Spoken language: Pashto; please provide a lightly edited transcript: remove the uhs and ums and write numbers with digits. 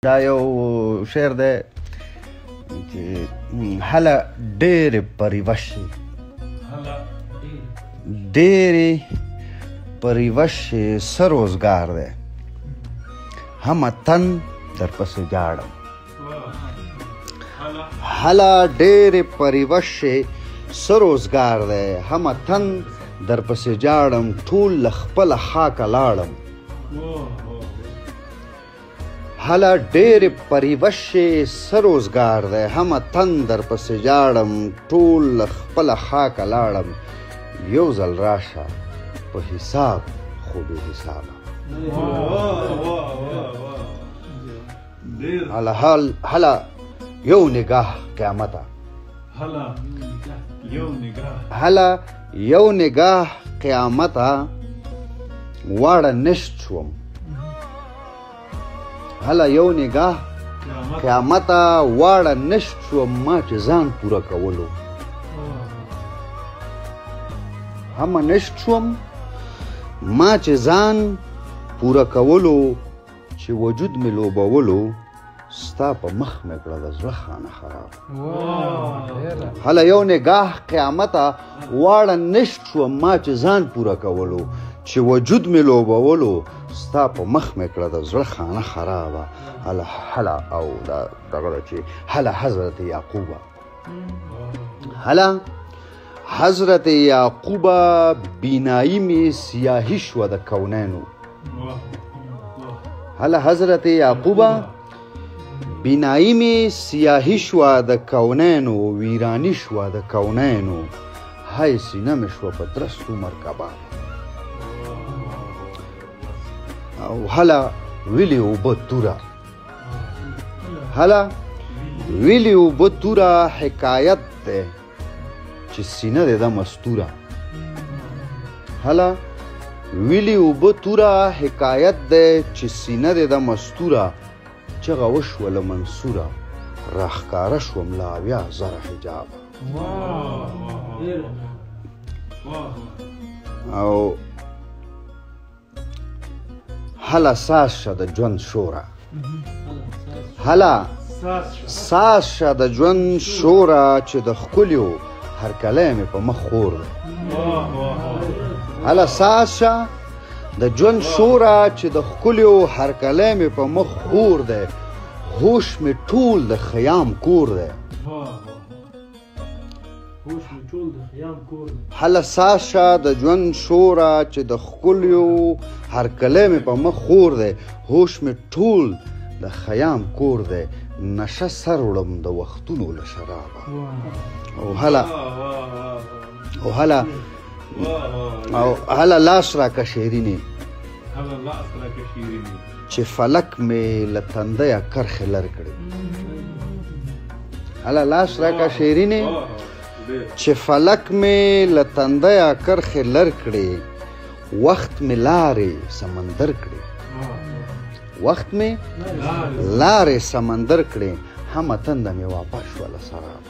دا یو شعر دی چې هله ډېرې پریوشې ډېرې پریوشې څه روزګار دی همه تن درپسې جاړم هله ډېرې پریوشې څه روزګار دی همه تن درپسې جاړم ټول له خپله خاکه لاړم هله ډېرې پریوشې څه روزګار دی همه تن درپسې جاړم ټول له خپله خاکه لاړم یو ځل راشه په حساب خو بې حسابه هله یو نگاه قیامته هله یو نگاه قیامته واړه نشت شوم هله یو نگاه قیامته واړه نشت شوم ما چې ځان پوره کولو همه نشت شوم ما چې ځان پوره کولو چې وجود مې لوبولو ستا په مخ مې کړه د زړه خانه خراب هله یو نگاه قیامته واړه نشت شوم ما چې ځان پوره کولو چې وجود مې لوبولو ستا په مخ مې کړه د زړه خانه خرابه هله او دغه چې هله حضرت یعقوبه هله حضرت یعقوبه بینایی مې سیاهي شوه د کونینو هله حضرت یعقوبه بینایی مې سیاهي شوه د کونینو ویرانی شوه د کونینو های سینه مې شوه په درستو مرکبانو او هله ویلې اوبه توره هله ویلې اوبه توره حکایت دی چې سینه دی د مستوره هله ویلې اوبه توره حکایت دی چې سینه دی د مستوره چغه وشوه له منصوره راښکاره شوم له اویا زره حجابه او هله ساز شه د ژوند شوره هله ساز شه د ژوند شوره چې د ښکلیو هرکلی مې په مخ خور دی هله ساز شه د ژوند شوره چې د ښکلیو هرکلی مې په مخ خور دی هوش مې ټول د خیام کور دی هله ساز شه د ژوند شوره چې د ښکلیو هرکلی مې په مخ خور دی هوش مې ټول د خیام کور دی نشه سر وړم د وختونو له شرابه او هله لاس راکه شیرینې چې فلک مې له تندیه کرښې لر کړې هله لاس راکه شیرینې چې فلک مې له تندیه کرښې لر کړې وخت مې لارې سمندر کړې وخت مې لارې سمندر کړې همه تنده مې واپس شوه له سرابه